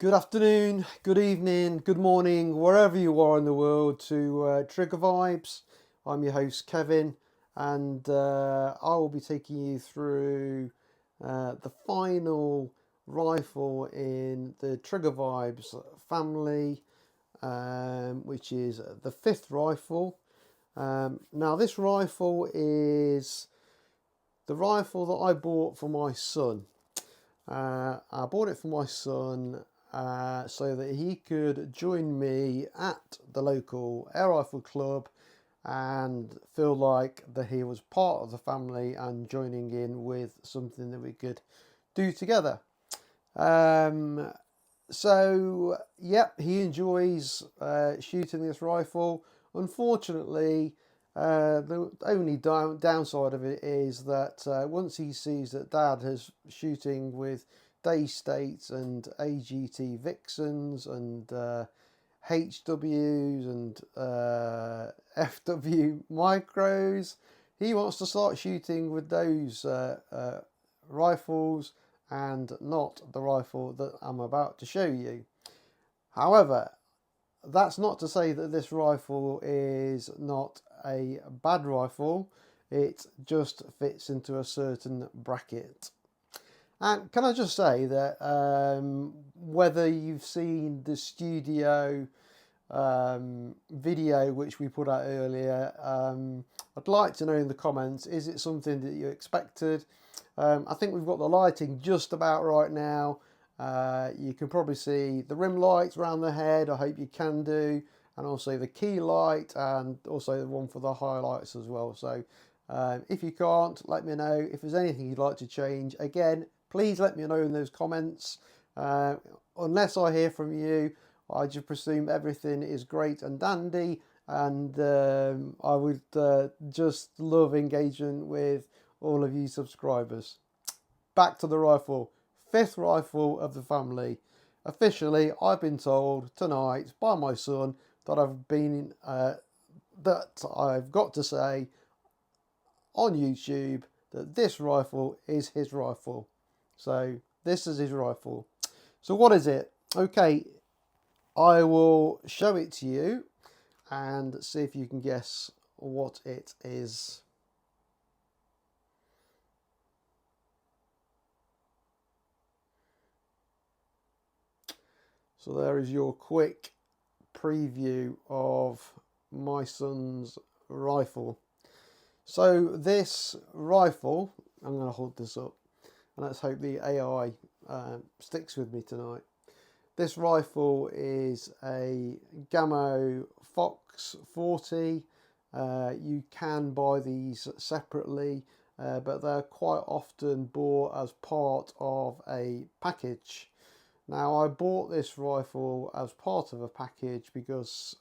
Good afternoon, good evening, good morning, wherever you are in the world to Trigger Vibes. I'm your host Kevin, and I will be taking you through the final rifle in the Trigger Vibes family, which is the fifth rifle. Now, this rifle is the rifle that I bought for my son. I bought it for my son so that he could join me at the local air rifle club and feel like that he was part of the family and joining in with something that we could do together. So, yep, he enjoys shooting this rifle. Unfortunately, the only downside of it is that once he sees that Dad is shooting with Day States and AGT Vixens and HWs and FW Micros, he wants to start shooting with those rifles and not the rifle that I'm about to show you. However, that's not to say that this rifle is not a bad rifle. It just fits into a certain bracket. And can I just say that whether you've seen the studio video which we put out earlier, I'd like to know in the comments, is it something that you expected? I think we've got the lighting just about right now. You can probably see the rim lights around the head, I hope you can do, and also the key light and also the one for the highlights as well. So if you can't, let me know. If there's anything you'd like to change, again, please let me know in those comments. Unless I hear from you, I just presume everything is great and dandy, and I would just love engagement with all of you subscribers. Back to the rifle. Fifth rifle of the family. Officially, I've been told tonight by my son that I've got to say on YouTube that this rifle is his rifle. So this is his rifle. So what is it? Okay, I will show it to you and see if you can guess what it is. So there is your quick preview of my son's rifle. So this rifle, I'm going to hold this up and let's hope the AI sticks with me tonight. This rifle is a Gamo Phox 40. You can buy these separately, but they're quite often bought as part of a package. Now, I bought this rifle as part of a package because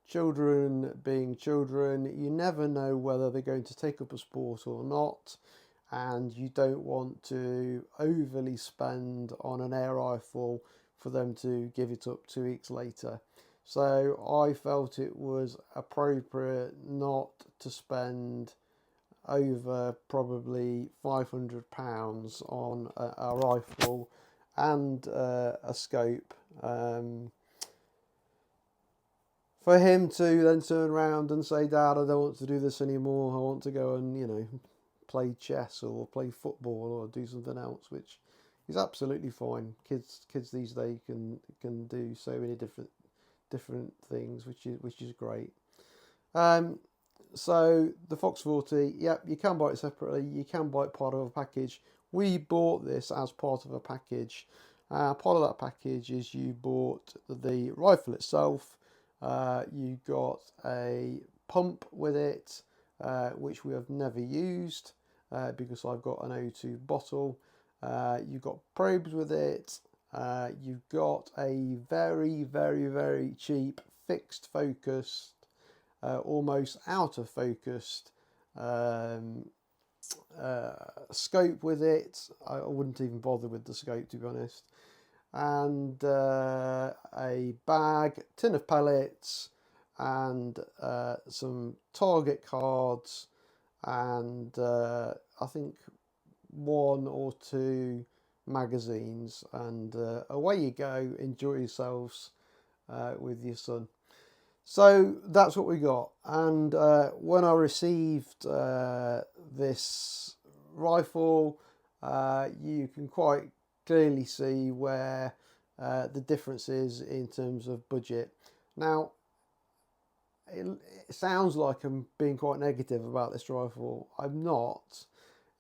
children being children, you never know whether they're going to take up a sport or not, and you don't want to overly spend on an air rifle for them to give it up 2 weeks later. So I felt it was appropriate not to spend over probably £500 on a rifle and a scope for him to then turn around and say, Dad, I don't want to do this anymore, I want to go and play chess or play football or do something else, which is absolutely fine. Kids these days can do so many different things, which is great. So the Phox 40, yep, you can buy it separately, you can buy it part of a package. We bought this as part of a package. Part of that package is you bought the rifle itself, you got a pump with it, which we have never used because I've got an O2 bottle. You got probes with it. You've got a very, very, very cheap fixed focused, almost out of focused scope with it. I wouldn't even bother with the scope, to be honest. And a bag, tin of pellets, and some target cards, and I think one or two magazines, and away you go, enjoy yourselves with your son. So that's what we got. And when I received this rifle, you can quite clearly see where the difference is in terms of budget. Now, it sounds like I'm being quite negative about this rifle. I'm not.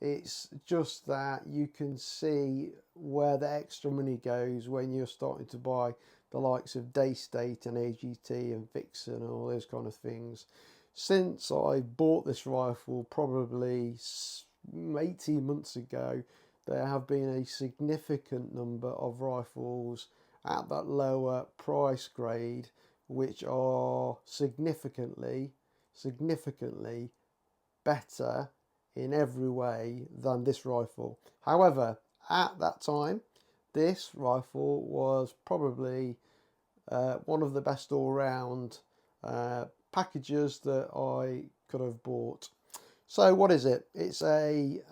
It's just that you can see where the extra money goes when you're starting to buy the likes of Daystate and AGT and Vixen and all those kind of things. Since I bought this rifle probably 18 months ago, there have been a significant number of rifles at that lower price grade which are significantly better in every way than this rifle. However, at that time, this rifle was probably one of the best all-round packages that I could have bought. So what is it? It's a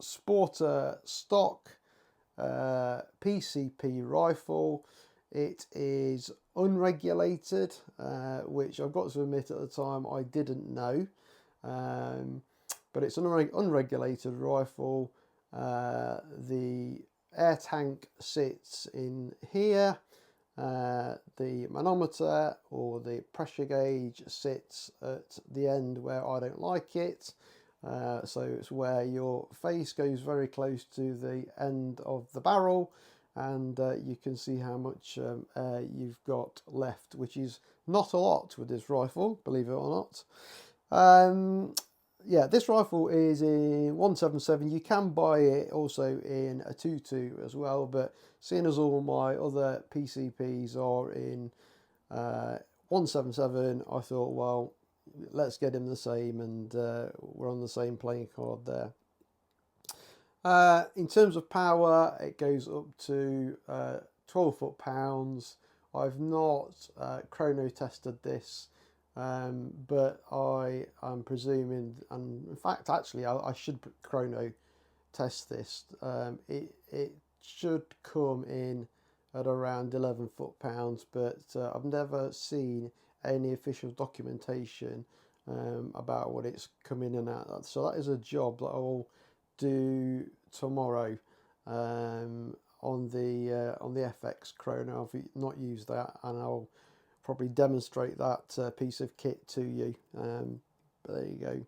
Sporter stock PCP rifle. It is unregulated, which I've got to admit at the time I didn't know. But it's an unregulated rifle. The air tank sits in here. The manometer or the pressure gauge sits at the end where I don't like it. So it's where your face goes very close to the end of the barrel, and you can see how much air you've got left, which is not a lot with this rifle, believe it or not. Yeah, this rifle is in 177. You can buy it also in a 2.2 as well, but seeing as all my other PCPs are in 177, I thought, well, let's get him the same, and we're on the same playing card there. In terms of power, it goes up to 12 foot-pounds. I've not chrono tested this, but I am presuming, and in fact actually I should chrono test this. It should come in at around 11 foot-pounds, but I've never seen any official documentation about what it's coming in at. So that is a job that I will do tomorrow on the FX chrono. I've not used that, and I'll probably demonstrate that piece of kit to you. But there you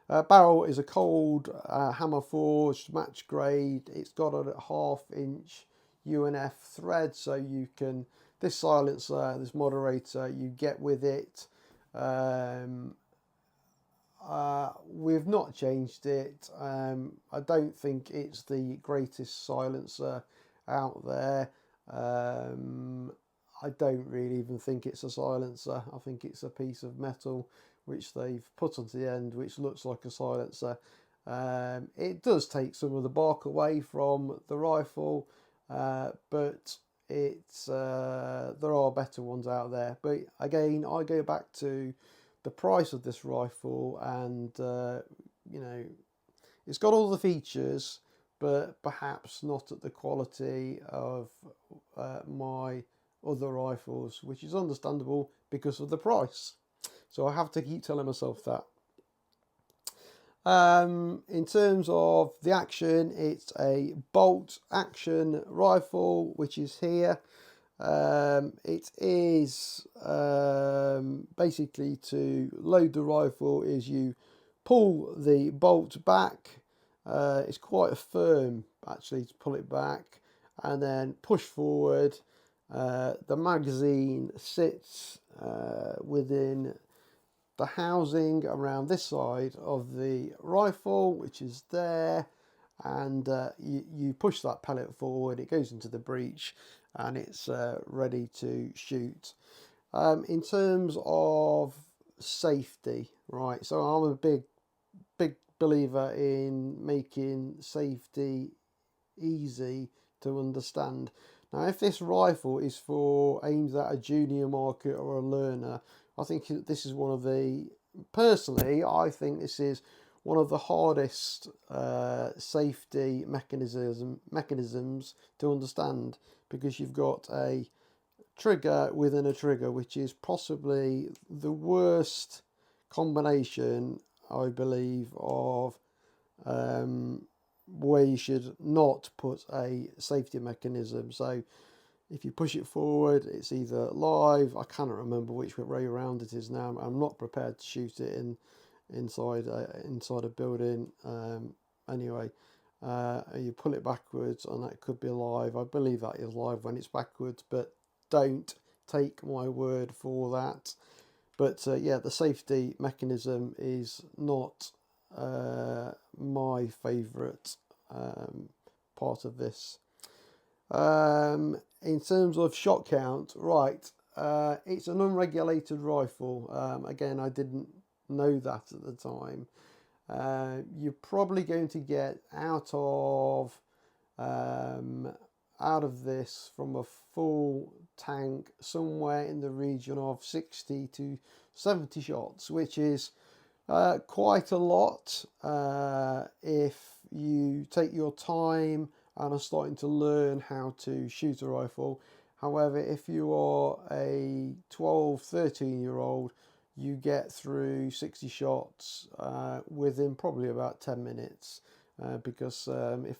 go. Barrel is a cold hammer forged match grade. It's got a 1/2 inch UNF thread, so you can, this silencer, this moderator, you get with it. We've not changed it. I don't think it's the greatest silencer out there. I don't really even think it's a silencer. I think it's a piece of metal which they've put onto the end which looks like a silencer. It does take some of the bark away from the rifle, but it's there are better ones out there. But again, I go back to the price of this rifle, and you know, it's got all the features, but perhaps not at the quality of my other rifles, which is understandable because of the price. So I have to keep telling myself that. In terms of the action, it's a bolt action rifle, which is here. It is basically, to load the rifle is you pull the bolt back. It's quite firm actually to pull it back, and then push forward. The magazine sits within the housing around this side of the rifle, which is there, and you push that pellet forward, it goes into the breech, and it's ready to shoot. In terms of safety, right, so I'm a big believer in making safety easy to understand. Now, if this rifle is aimed at a junior market or a learner, I think this is one of the, personally, I think this is one of the hardest safety mechanisms to understand, because you've got a trigger within a trigger, which is possibly the worst combination, I believe, of where you should not put a safety mechanism. So if you push it forward, it's either live. I cannot remember which way around it is now. I'm not prepared to shoot it inside a building. Anyway, you pull it backwards, and that could be live. I believe that is live when it's backwards, but don't take my word for that. But yeah, the safety mechanism is not my favourite part of this. In terms of shot count, right, it's an unregulated rifle. Again, I didn't know that at the time. You're probably going to get out of this from a full tank somewhere in the region of 60 to 70 shots, which is quite a lot if you take your time and are starting to learn how to shoot a rifle. However, if you are a 12, 13-year-old, you get through 60 shots within probably about 10 minutes, because if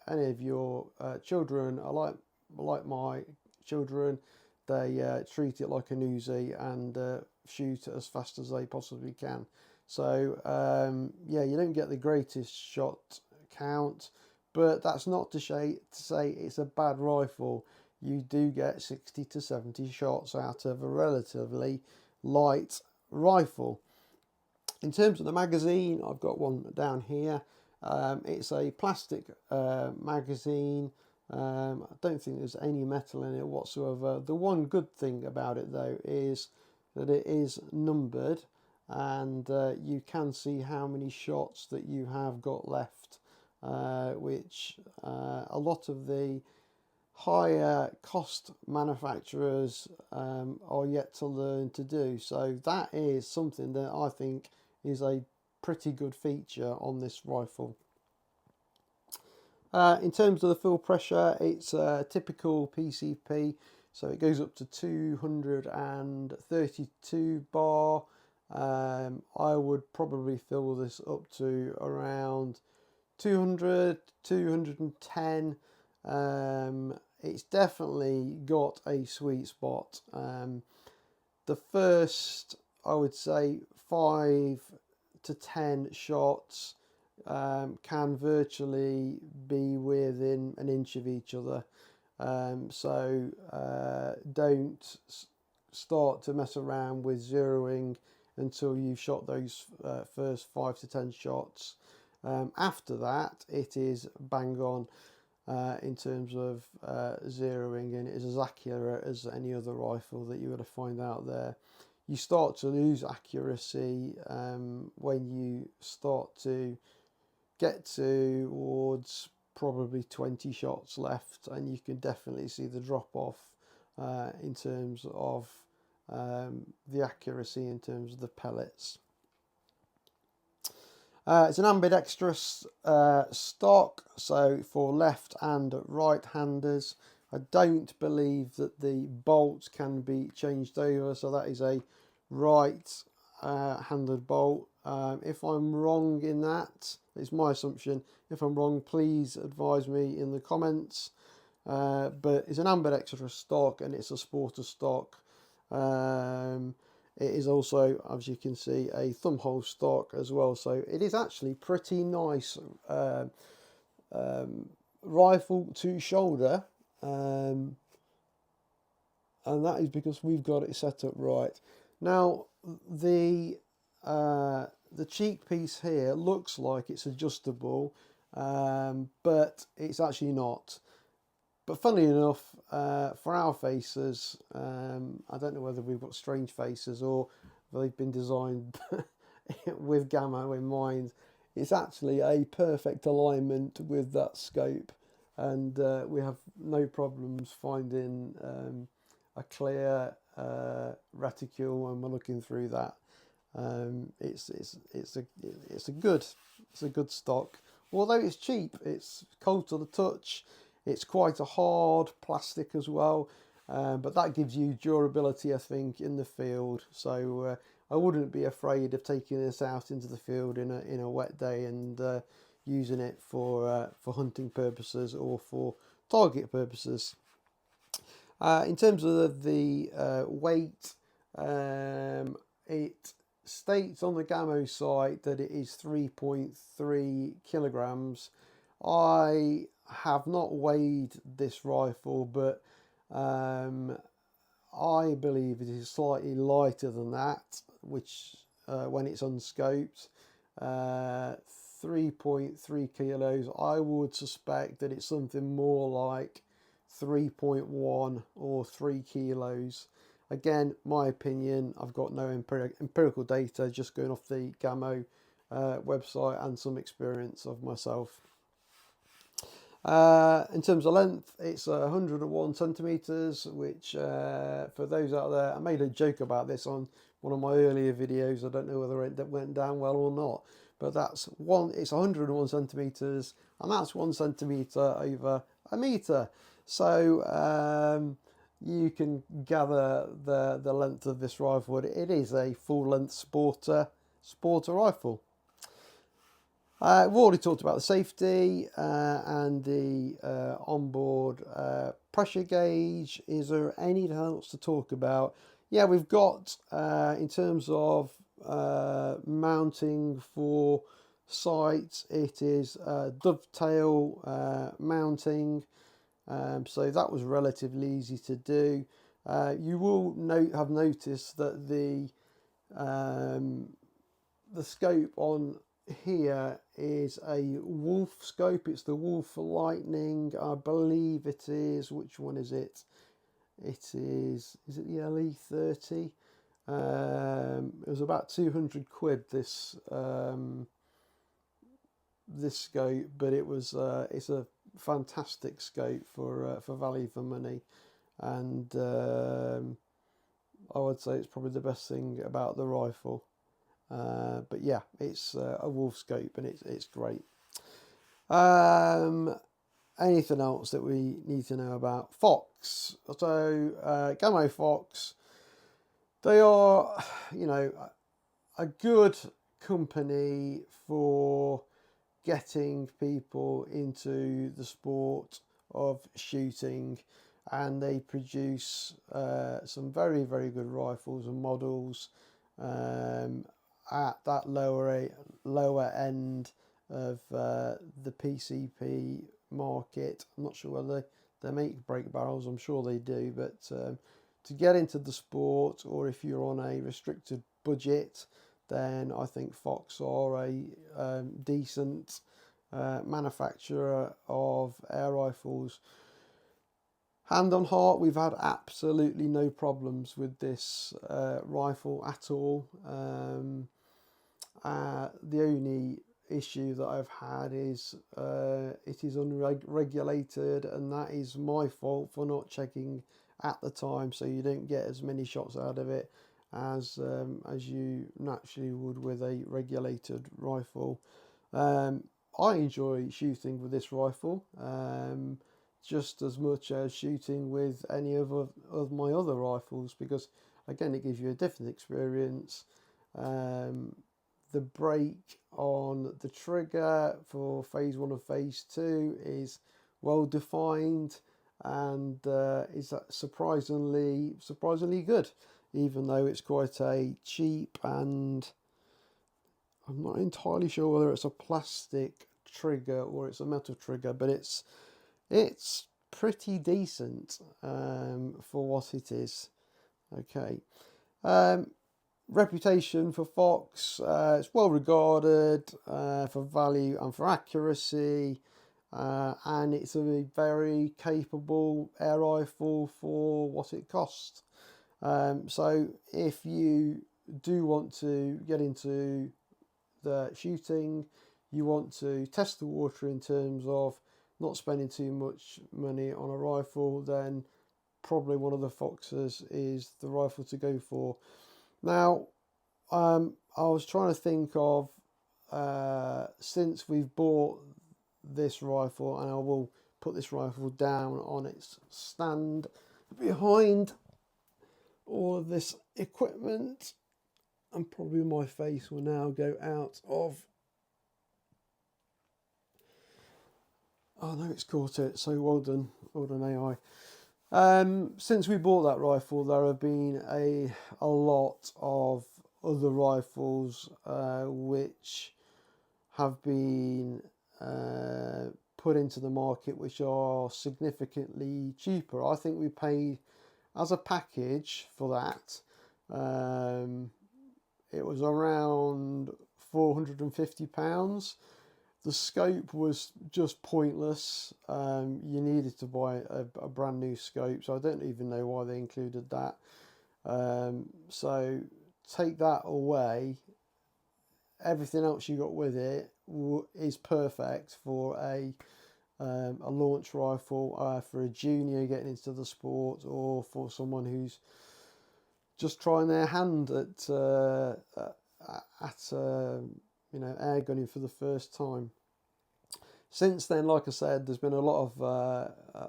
any of your children are like my children, they treat it like an Uzi and shoot as fast as they possibly can. So yeah, you don't get the greatest shot count, but that's not to say it's a bad rifle. You do get 60 to 70 shots out of a relatively light rifle. In terms of the magazine, I've got one down here. It's a plastic magazine. I don't think there's any metal in it whatsoever. The one good thing about it, though, is that it is numbered, and you can see how many shots that you have got left, which a lot of the higher cost manufacturers are yet to learn to do. So that is something that I think is a pretty good feature on this rifle. In terms of the fill pressure, it's a typical PCP, so it goes up to 232 bar. I would probably fill this up to around 200, 210. It's definitely got a sweet spot. The first, I would say, 5 to 10 shots can virtually be within an inch of each other. So don't start to mess around with zeroing until you've shot those first 5 to 10 shots. After that, it is bang on in terms of zeroing, and it is as accurate as any other rifle that you're going to find out there. You start to lose accuracy when you start to get towards probably 20 shots left, and you can definitely see the drop off in terms of the accuracy in terms of the pellets. It's an ambidextrous stock, so for left and right handers. I don't believe that the bolts can be changed over, so that is a right handed bolt. If I'm wrong in that, it's my assumption. If I'm wrong, please advise me in the comments. But it's an ambidextrous stock, and it's a sporter stock. It is also, as you can see, a thumbhole stock as well. So it is actually pretty nice rifle to shoulder. And that is because we've got it set up right. Now, the cheek piece here looks like it's adjustable, but it's actually not. But funnily enough, for our faces, I don't know whether we've got strange faces or they've been designed with Gamo in mind. It's actually a perfect alignment with that scope, and we have no problems finding a clear reticule when we're looking through that. It's a good stock. Although it's cheap, it's cold to the touch. It's quite a hard plastic as well, but that gives you durability, I think, in the field. So I wouldn't be afraid of taking this out into the field in a wet day and using it for hunting purposes or for target purposes. In terms of the weight, it states on the Gamo site that it is 3.3 kilograms. I have not weighed this rifle, but I believe it is slightly lighter than that, which when it's unscoped, 3.3 kilos. I would suspect that it's something more like 3.1 or 3 kilos. Again, my opinion, I've got no empirical data, just going off the Gamo website and some experience of myself. In terms of length, it's 101 centimeters, which for those out there, I made a joke about this on one of my earlier videos. I don't know whether it went down well or not, but it's 101 centimeters, and that's 1 centimeter over a meter. So you can gather the length of this rifle. It is a full-length sporter rifle. We've already talked about the safety and the onboard pressure gauge. Is there anything else to talk about? Yeah, we've got, in terms of mounting for sights, it is dovetail mounting. So that was relatively easy to do. You will have noticed that the scope on here is a Wolf scope. It's the Wolf Lightning, I believe it is. Which one is it? Is it the LE30? It was about 200 quid, this scope, but it's a fantastic scope for value for money, and I would say it's probably the best thing about the rifle. But yeah, it's a Wolf scope, and it's great. Anything else that we need to know about Phox? So Gamo Phox, they are, a good company for getting people into the sport of shooting, and they produce some very, very good rifles and models at that lower end of the PCP market. I'm not sure whether they make break barrels, I'm sure they do, but to get into the sport, or if you're on a restricted budget, then I think Phox are a decent manufacturer of air rifles. Hand on heart, we've had absolutely no problems with this rifle at all. The only issue that I've had is it is unregulated, and that is my fault for not checking at the time, so you don't get as many shots out of it as you naturally would with a regulated rifle. I enjoy shooting with this rifle just as much as shooting with any of my other rifles, because again, it gives you a different experience. The brake on the trigger for phase 1 and phase 2 is well defined, and is surprisingly good, even though it's quite a cheap, and I'm not entirely sure whether it's a plastic trigger or it's a metal trigger, but it's pretty decent for what it is. Okay. Reputation for Phox, it's well regarded for value and for accuracy, and it's a very capable air rifle for what it costs. So if you do want to get into the shooting, you want to test the water in terms of not spending too much money on a rifle, then probably one of the Phoxes is the rifle to go for. Now, I was trying to think of, since we've bought this rifle, and I will put this rifle down on its stand behind all of this equipment, and probably my face will now go out of, oh no, it's caught it, so well done AI. Since we bought that rifle, there have been a lot of other rifles which have been put into the market, which are significantly cheaper. I think we paid, as a package for that, it was around £450. The scope was just pointless. You needed to buy a brand new scope, so I don't even know why they included that. So take that away, everything else you got with it is perfect for a launch rifle, for a junior getting into the sport, or for someone who's just trying their hand at air gunning for the first time. Since then, like I said, there's been a lot of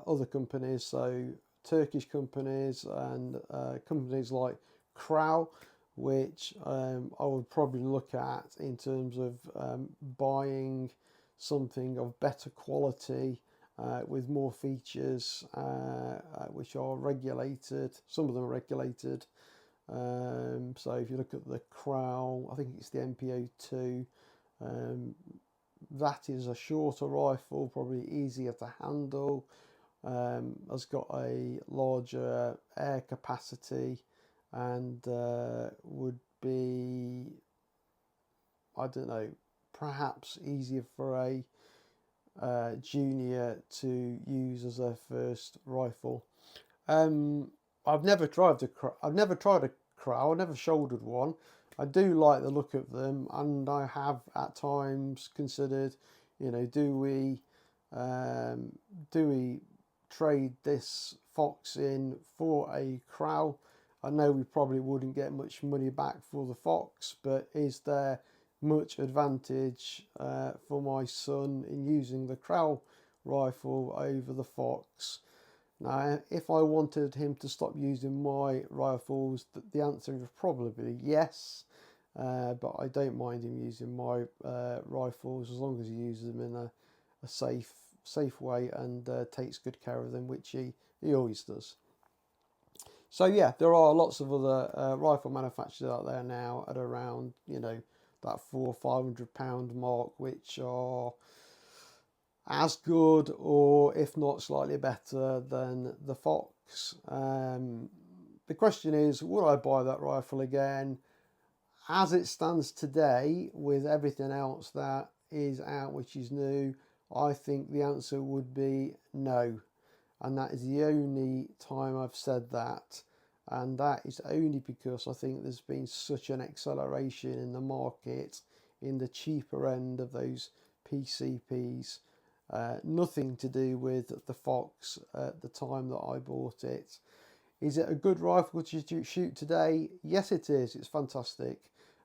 other companies, so Turkish companies and companies like Crow, which I would probably look at in terms of buying something of better quality with more features, which are regulated. Some of them are regulated. So if you look at the Crow, I think it's the MPO2, that is a shorter rifle, probably easier to handle, has got a larger air capacity, and would be, I don't know, perhaps easier for a junior to use as their first rifle. I've never tried a Crow. I've never shouldered one. I do like the look of them, and I have at times considered, do we trade this Phox in for a Crow? I know we probably wouldn't get much money back for the Phox, but is there much advantage for my son in using the Crow rifle over the Phox? Now, if I wanted him to stop using my rifles, the answer is probably yes, but I don't mind him using my rifles as long as he uses them in a safe way and takes good care of them, which he always does. So yeah, there are lots of other rifle manufacturers out there now at around, that £400-500 mark, which are as good, or if not slightly better than the Phox. The question is, would I buy that rifle again? As it stands today, with everything else that is out which is new, I think the answer would be no. And that is the only time I've said that. And that is only because I think there's been such an acceleration in the market in the cheaper end of those PCPs. Nothing to do with the Phox at the time that I bought it. Is it a good rifle to shoot today? Yes, it is. It's fantastic,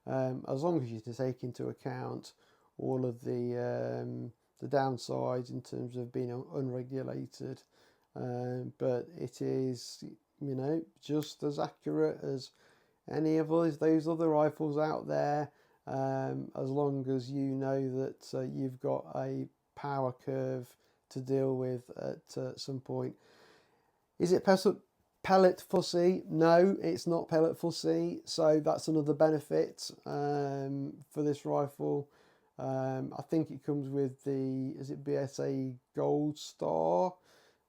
as long as you take into account all of the downsides in terms of being unregulated. But it is, just as accurate as any of those other rifles out there, as long as you know that you've got a power curve to deal with at some point. Is it pellet fussy? No, it's not pellet fussy, so that's another benefit for this rifle. I think it comes with the, is it BSA Gold Star,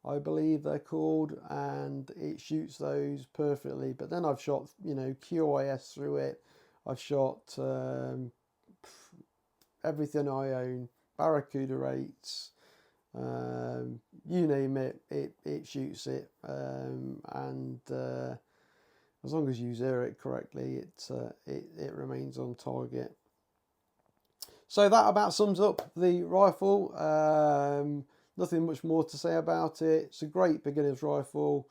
I believe they're called, and it shoots those perfectly. But then I've shot, QIS through it. I've shot everything I own, Barracuda 8s, you name it, it shoots it, and as long as you zero it correctly, it remains on target. So that about sums up the rifle. Nothing much more to say about it. It's a great beginner's rifle.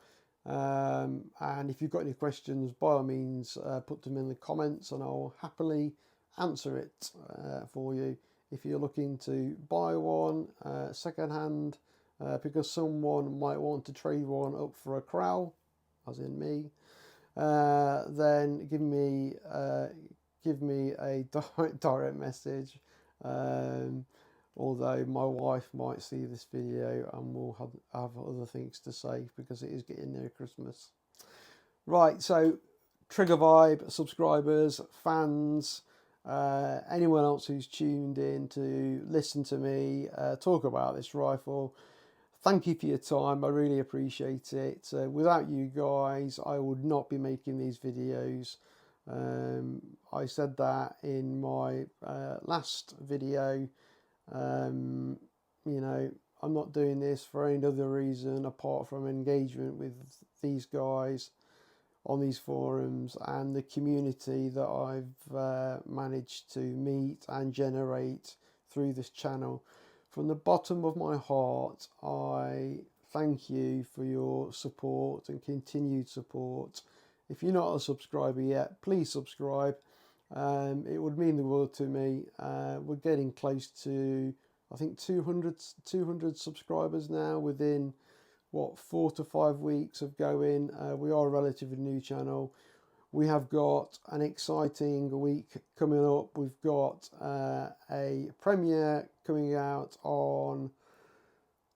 And if you've got any questions, by all means, put them in the comments and I'll happily answer it for you. If you're looking to buy one second hand, because someone might want to trade one up for a crow, as in me, then give me a direct message. Although my wife might see this video and will have other things to say because it is getting near Christmas. Right, so Trigger Vibe subscribers, fans, anyone else who's tuned in to listen to me talk about this rifle, thank you for your time. I really appreciate it. Without you guys, I would not be making these videos. I said that in my last video. You know, I'm not doing this for any other reason apart from engagement with these guys on these forums and the community that I've managed to meet and generate through this channel. From the bottom of my heart, I thank you for your support and continued support. If you're not a subscriber yet, please subscribe. It would mean the world to me. We're getting close to, I think, 200 subscribers now within, what, 4 to 5 weeks of going. We are a relatively new channel. We have got an exciting week coming up. We've got a premiere coming out on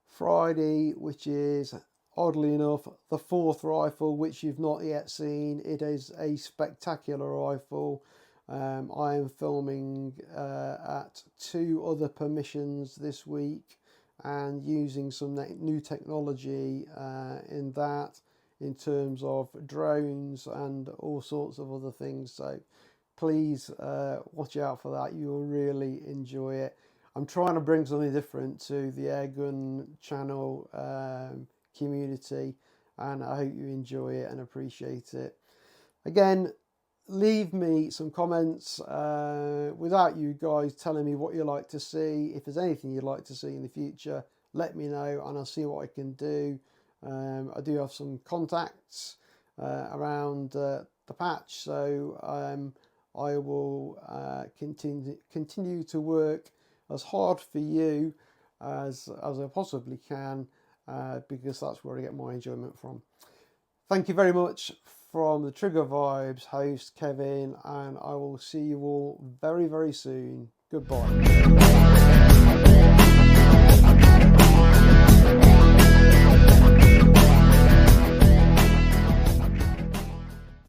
Friday, which is, oddly enough, the 4th rifle, which you've not yet seen. It is a spectacular rifle. I am filming at 2 other permissions this week and using some new technology in that, in terms of drones and all sorts of other things. So please watch out for that. You'll really enjoy it. I'm trying to bring something different to the Airgun channel community, and I hope you enjoy it and appreciate it. Again, leave me some comments without you guys telling me what you like to see. If there's anything you'd like to see in the future, let me know and I'll see what I can do. I do have some contacts around the patch, so I will continue to work as hard for you as I possibly can, because that's where I get my enjoyment from. Thank you very much. From the Trigger Vibes host, Kevin, and I will see you all very, very soon. Goodbye.